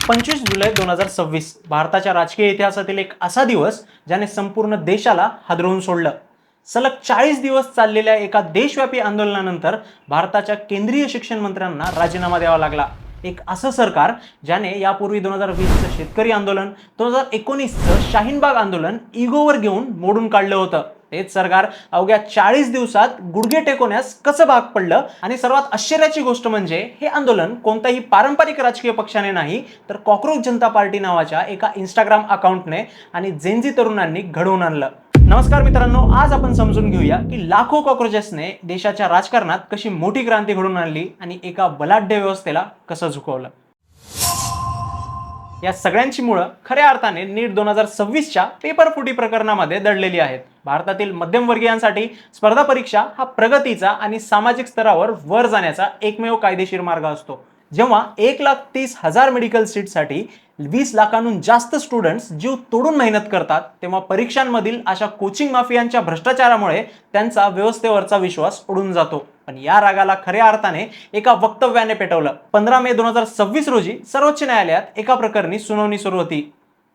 25 जुलै 2026 भारताच्या राजकीय इतिहासातील एक असा दिवस ज्याने संपूर्ण देशाला हादरवून सोडलं. सलग 40 दिवस चाललेल्या एका देशव्यापी आंदोलनानंतर भारताच्या केंद्रीय शिक्षण मंत्र्यांना राजीनामा द्यावा लागला. एक असं सरकार ज्याने यापूर्वी 2020चं शेतकरी आंदोलन, 2019चं शाहीनबाग आंदोलन इगोवर घेऊन मोडून काढलं होतं, तेच सरकार अवघ्या 40 दिवसात गुडघे टेकवण्यास कसं भाग पडलं. आणि सर्वात आश्चर्याची गोष्ट म्हणजे हे आंदोलन कोणत्याही पारंपरिक राजकीय पक्षाने नाही, तर कॉकरोच जनता पार्टी नावाच्या एका इंस्टाग्राम अकाउंटने आणि जेनझी तरुणांनी घडवून आणलं. नमस्कार मित्रांनो, आज आपण समजून घेऊया की लाखो कॉकरोचेसने देशाच्या राजकारणात कशी मोठी क्रांती घडवून आणली आणि एका बलाढ्य व्यवस्थेला कसं झुकवलं. या सगळ्यांची मुळं खऱ्या अर्थाने नीट 2026च्या पेपर फुटी प्रकरणामध्ये दडलेली आहेत. भारतातील मध्यमवर्गीयांसाठी स्पर्धा परीक्षा हा प्रगतीचा आणि सामाजिक स्तरावर वर जाण्याचा एकमेव कायदेशीर मार्ग असतो. जेव्हा 1,30,000 मेडिकल सीटसाठी 20 लाखांहून जास्त स्टुडंट्स जीव तोडून मेहनत करतात, तेव्हा परीक्षांमधील अशा कोचिंग माफियांच्या भ्रष्टाचारामुळे त्यांचा व्यवस्थेवरचा विश्वास उडून जातो. पण या रागाला खऱ्या अर्थाने एका वक्तव्याने पेटवलं. 15 मे 2026 रोजी सर्वोच्च न्यायालयात एका प्रकरणी सुनावणी सुरू होती.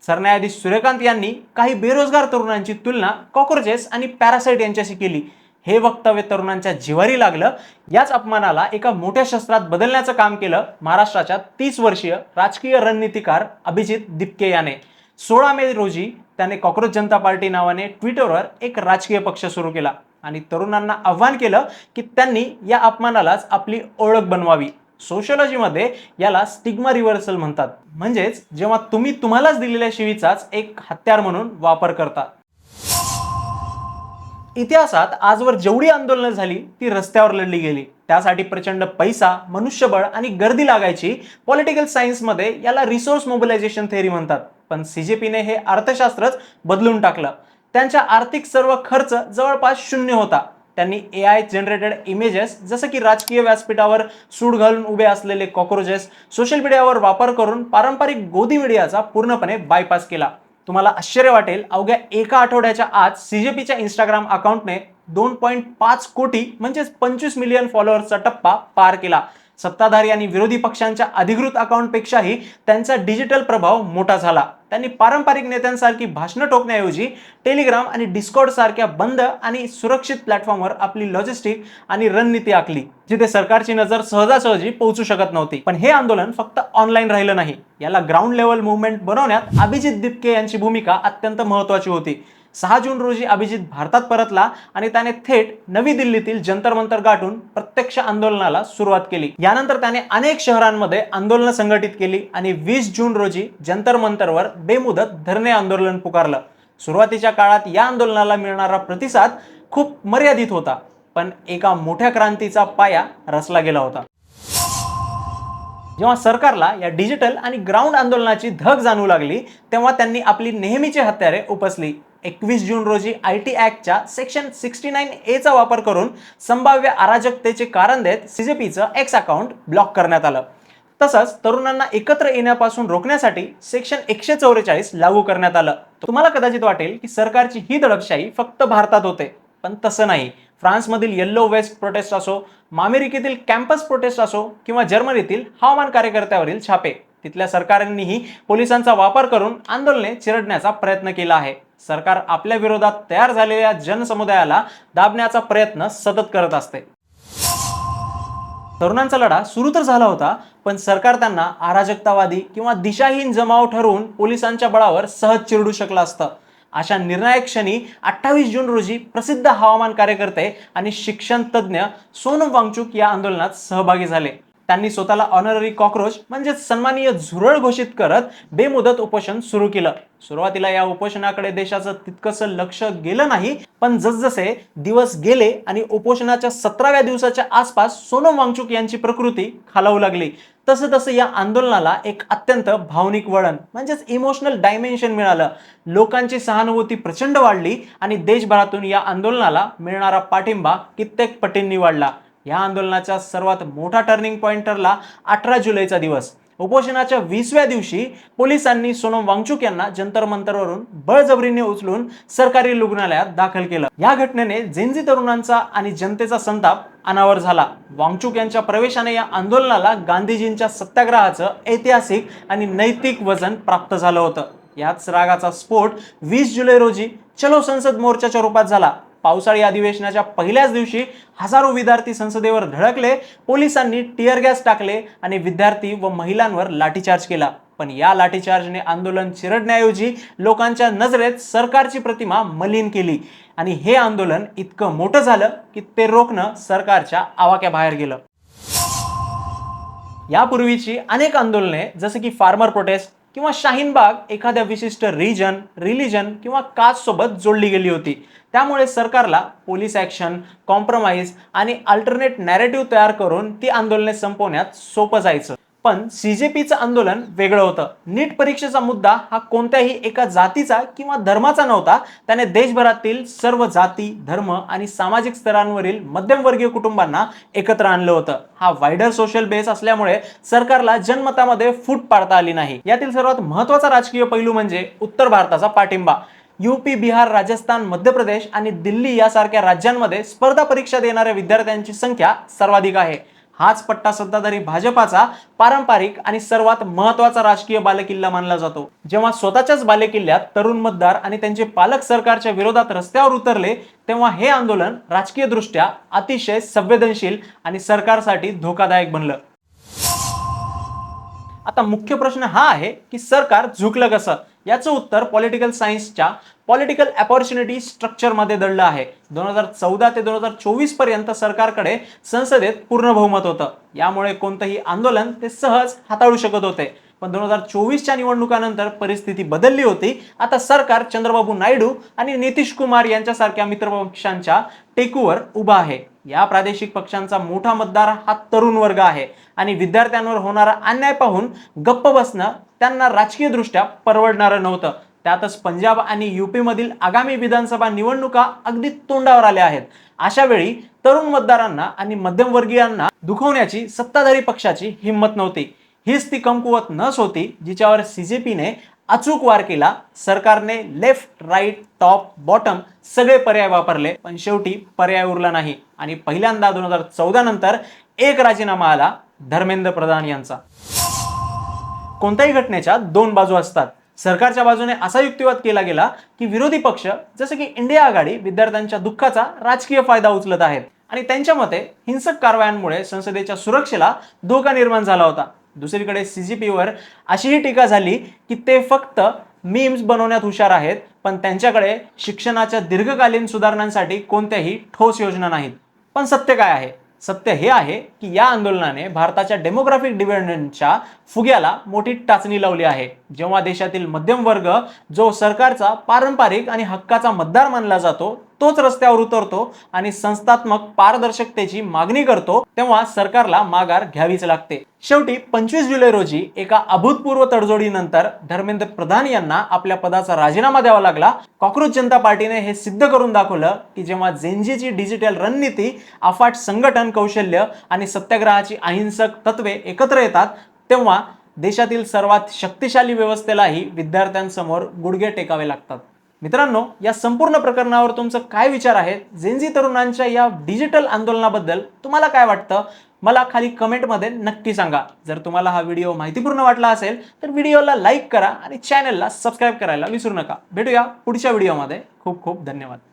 सरन्यायाधीश सूर्यकांत यांनी काही बेरोजगार तरुणांची तुलना कॉकरोचेस आणि पॅरासाइट यांच्याशी केली. हे वक्तव्य तरुणांच्या जिव्हारी लागलं. याच अपमानाला एका मोठ्या शस्त्रात बदलण्याचं काम केलं महाराष्ट्राच्या 30 वर्षीय राजकीय रणनीतिकार अभिजित दिपके याने. 16 मे रोजी त्याने कॉकरोच जनता पार्टी नावाने ट्विटरवर एक राजकीय पक्ष सुरू केला आणि तरुणांना आव्हान केलं की त्यांनी या अपमानालाच आपली ओळख बनवावी. सोशियोलॉजीमध्ये याला स्टिग्मा रिव्हर्सल म्हणतात, म्हणजेच जेव्हा तुम्ही तुम्हालाच दिलेल्या शिवीचाच एक हत्यार म्हणून वापर करता. इतिहासात आजवर जेवढी आंदोलनं झाली ती रस्त्यावर लढली गेली. त्यासाठी प्रचंड पैसा, मनुष्यबळ आणि गर्दी लागायची. पॉलिटिकल सायन्समध्ये याला रिसोर्स मोबिलायझेशन थेअरी म्हणतात. पण सीजेपीने हे अर्थशास्त्रच बदलून टाकलं. त्यांच्या आर्थिक सर्व खर्च जवळपास शून्य होता. त्यांनी AI जनरेटेड इमेजेस, जसं की राजकीय व्यासपीठावर सूड घालून उभे असलेले कॉकरोचेस, सोशल मीडियावर वापर करून पारंपरिक गोदी मीडियाचा पूर्णपणे बायपास केला. तुम्हाला आश्चर्य वाटेल, अवघ्या एका आठवड्याच्या आत सीजेपीच्या इंस्टाग्राम अकाउंटने 2.5 कोटी म्हणजेच 25 मिलियन फॉलोअर्सचा टप्पा पार केला. सत्ताधारी आणि विरोधी पक्षांच्या अधिकृत अकाउंटपेक्षाही त्यांचा डिजिटल प्रभाव मोठा झाला. त्यांनी पारंपरिक नेत्यांसारखी भाषणं ठोकण्याऐवजी टेलिग्राम आणि डिस्कॉर्ड सारख्या बंद आणि सुरक्षित प्लॅटफॉर्मवर आपली लॉजिस्टिक आणि रणनीती आखली, जिथे सरकारची नजर सहजासहजी पोहोचू शकत नव्हती. पण हे आंदोलन फक्त ऑनलाईन राहिलं नाही. याला ग्राउंड लेवल मुवमेंट बनवण्यात अभिजित दिपके यांची भूमिका अत्यंत महत्त्वाची होती. 6 जून रोजी अभिजित भारतात परतला आणि त्याने थेट नवी दिल्लीतील जंतर मंतर गाठून प्रत्यक्ष आंदोलनाला सुरुवात केली. यानंतर त्याने अनेक शहरांमध्ये आंदोलनं संघटित केली आणि 20 जून रोजी जंतर मंतरवर बेमुदत धरणे आंदोलन पुकारलं. सुरुवातीच्या काळात या आंदोलनाला मिळणारा प्रतिसाद खूप मर्यादित होता, पण एका मोठ्या क्रांतीचा पाया रचला गेला होता. जेव्हा सरकारला या डिजिटल आणि ग्राउंड आंदोलनाची धग जाणवू लागली, तेव्हा त्यांनी आपली नेहमीची हत्यारे उपसली. 21 जून रोजी IT ॲक्टच्या सेक्शन 69A चा वापर करून संभाव्य अराजकतेचे कारण देत सीजेपीचं X अकाउंट ब्लॉक करण्यात आलं. तसंच तरुणांना एकत्र येण्यापासून रोखण्यासाठी सेक्शन 144 लागू करण्यात आलं. तुम्हाला कदाचित वाटेल की सरकारची ही दडपशाही फक्त भारतात होते, पण तसं नाही. फ्रान्समधील येल्लो वेस्ट प्रोटेस्ट असो, अमेरिकेतील कॅम्पस प्रोटेस्ट असो किंवा जर्मनीतील हवामान कार्यकर्त्यावरील छापे, तिथल्या सरकारांनीही पोलिसांचा वापर करून आंदोलने चिरडण्याचा प्रयत्न केला आहे. सरकार आपल्या विरोधात तयार झालेल्या जनसमुदायाला दाबण्याचा प्रयत्न सतत करत असते. तरुणांचा लढा सुरू तर झाला होता, पण सरकार त्यांना अराजकतावादी किंवा दिशाहीन जमाव ठरवून पोलिसांच्या बळावर सहज चिरडू शकलं असतं. अशा निर्णायक क्षणी 28 जून रोजी प्रसिद्ध हवामान कार्यकर्ते आणि शिक्षण तज्ज्ञ सोनम वांगचुक या आंदोलनात सहभागी झाले. त्यांनी स्वतःला ऑनररी कॉकरोच म्हणजेच सन्माननीय झुरळ घोषित करत बेमुदत उपोषण सुरू केलं. सुरुवातीला या उपोषणाकडे देशाचं तितकंसं लक्ष गेलं नाही, पण जसजसे दिवस गेले आणि उपोषणाच्या 17व्या दिवसाच्या आसपास सोनम वांगचुक यांची प्रकृती खालावू लागली, तसं तसं या आंदोलनाला एक अत्यंत भावनिक वळण म्हणजेच इमोशनल डायमेन्शन मिळालं. लोकांची सहानुभूती प्रचंड वाढली आणि देशभरातून या आंदोलनाला मिळणारा पाठिंबा कित्येक पटींनी वाढला. या आंदोलनाचा सर्वात मोठा टर्निंग पॉइंट ठरला 18 जुलैचा दिवस. उपोषणाच्या 20व्या दिवशी पोलिसांनी सोनम वांगचुक यांना जंतर मंतरवरून बळजबरीने उचलून सरकारी रुग्णालयात दाखल केलं। या घटनेने जेनझी तरुणांचा आणि जनतेचा संताप अनावर झाला। वांगचुक यांच्या प्रवेशाने या आंदोलनाला गांधीजींच्या सत्याग्रहाचं ऐतिहासिक आणि नैतिक वजन प्राप्त झालं होतं। याच रागाचा स्फोट 20 जुलै रोजी चलो संसद मोर्चाच्या रूपात झाला। पावसाळी अधिवेशनाच्या पहिल्याच दिवशी हजारो विद्यार्थी संसदेवर धडकले, पोलिसांनी टिअर गॅस टाकले आणि विद्यार्थी व महिलांवर लाठीचार्ज केला। पण या लाठीचार्जने आंदोलन चिरडण्याऐवजी लोकांच्या नजरेत सरकारची प्रतिमा मलिन केली आणि हे आंदोलन इतकं मोठं झालं की ते रोखणं सरकारच्या आवाक्याबाहेर गेलं। यापूर्वीची अनेक आंदोलने जसे की फार्मर प्रोटेस्ट किंवा शाहीन बाग एखाद्या विशिष्ट रिलीजन किंवा कास्ट सोबत जोडली गेली होती। त्यामुळे सरकारला पोलीस ऍक्शन, कॉम्प्रोमाइज आणि अल्टरनेट नॅरेटिव्ह तयार करून ती आंदोलने संपवण्यात सोपं जायचं। पण सीजेपीचं आंदोलन वेगळं होतं। नीट परीक्षेचा मुद्दा हा कोणत्याही एका जातीचा किंवा धर्माचा नव्हता। त्याने देशभरातील सर्व जाती, धर्म आणि सामाजिक स्तरांवरील मध्यमवर्गीय कुटुंबांना एकत्र आणलं होतं। हा वायडर सोशल बेस असल्यामुळे सरकारला जनमतामध्ये फूट पाडता आली नाही। यातील सर्वात महत्त्वाचा राजकीय पैलू म्हणजे उत्तर भारताचा पाठिंबा। यूपी, बिहार, राजस्थान, मध्य प्रदेश आणि दिल्ली यासारख्या राज्यांमध्ये स्पर्धा परीक्षा देणाऱ्या विद्यार्थ्यांची संख्या सर्वाधिक आहे। हाच पट्टा सत्ताधारी भाजपाचा पारंपरिक आणि सर्वात महत्त्वाचा राजकीय बालेकिल्ला मानला जातो। जेव्हा स्वतःच्याच बालेकिल्ल्यात तरुण मतदार आणि त्यांचे पालक सरकारच्या विरोधात रस्त्यावर उतरले, तेव्हा हे आंदोलन राजकीयदृष्ट्या अतिशय संवेदनशील आणि सरकारसाठी धोकादायक बनलं। आता मुख्य प्रश्न हा आहे की सरकार झुकलं कसं? याचं उत्तर पॉलिटिकल सायन्सच्या पॉलिटिकल अपॉर्च्युनिटी स्ट्रक्चर मध्ये दडलं आहे। 2014 ते 2024 पर्यंत सरकारकडे संसदेत पूर्ण बहुमत होतं। यामुळे कोणतंही आंदोलन ते सहज हाताळू शकत होते। पण 2024च्या निवडणुकानंतर परिस्थिती बदलली होती। आता सरकार चंद्रबाबू नायडू आणि नितीश कुमार यांच्यासारख्या मित्रपक्षांच्या टेकूवर उभा आहे। या प्रादेशिक पक्षांचा मोठा मतदार हा तरुण वर्ग आहे आणि विद्यार्थ्यांवर होणारा अन्याय पाहून गप्प बसणं त्यांना राजकीयदृष्ट्या परवडणारं नव्हतं। त्यातच पंजाब आणि यूपी मधील आगामी विधानसभा निवडणुका अगदी तोंडावर आल्या आहेत। अशा वेळी तरुण मतदारांना आणि मध्यमवर्गीयांना दुखवण्याची सत्ताधारी पक्षाची हिंमत नव्हती। हीच ती कमकुवत नस होती जिच्यावर सीजेपीने अचूक वार केला। सरकारने लेफ्ट, राईट, टॉप, बॉटम सगळे पर्याय वापरले, पण शेवटी पर्याय उरला नाही आणि पहिल्यांदा 2014 नंतर एक राजीनामा आला, धर्मेंद्र प्रधान यांचा। कोणत्याही घटनेच्या दोन बाजू असतात। सरकारच्या बाजूने असा युक्तिवाद केला गेला की विरोधी पक्ष जसे की इंडिया आघाडी विद्यार्थ्यांच्या दुःखाचा राजकीय फायदा उचलत आहेत आणि त्यांच्या मते हिंसक कारवायांमुळे संसदेच्या सुरक्षेला धोका निर्माण झाला होता। दुसरीकडे सीजेपीवर अशीही टीका झाली की ते फक्त मीम्स बनवण्यात हुशार आहेत, पण त्यांच्याकडे शिक्षणाच्या दीर्घकालीन सुधारणांसाठी कोणत्याही ठोस योजना नाहीत। पण सत्य काय आहे? सत्य हे आहे की या आंदोलनाने भारताच्या डेमोग्राफिक डिव्हिडंडच्या फुग्याला मोठी टाचणी लावली आहे। जेव्हा देशातील मध्यम वर्ग जो सरकारचा पारंपरिक आणि हक्काचा मतदार मानला जातो तोच रस्त्यावर उतरतो आणि संस्थात्मक पारदर्शकतेची मागणी करतो, तेव्हा सरकारला माघार घ्यावीच लागते। शेवटी 25 जुलै रोजी एका अभूतपूर्व तडजोडीनंतर धर्मेंद्र प्रधान यांना आपल्या पदाचा राजीनामा द्यावा लागला। कॉकरोच जनता पार्टीने हे सिद्ध करून दाखवलं की जेव्हा जेनझीची डिजिटल रणनीती, अफाट संघटन कौशल्य आणि सत्याग्रहाची अहिंसक तत्वे एकत्र येतात, तेव्हा देशातील सर्वात शक्तिशाली व्यवस्थेलाही विद्यार्थ्यांसमोर गुडघे टेकावे लागतात। मित्रांनो, या संपूर्ण प्रकरणावर तुमचं काय विचार आहेत? जेनझी तरुणांच्या या डिजिटल आंदोलनाबद्दल तुम्हाला काय वाटतं? मला खाली कमेंटमध्ये नक्की सांगा। जर तुम्हाला हा व्हिडिओ माहितीपूर्ण वाटला असेल तर व्हिडिओला लाईक करा आणि चॅनलला सबस्क्राईब करायला विसरू नका। भेटूया पुढच्या व्हिडिओमध्ये। खूप खूप धन्यवाद।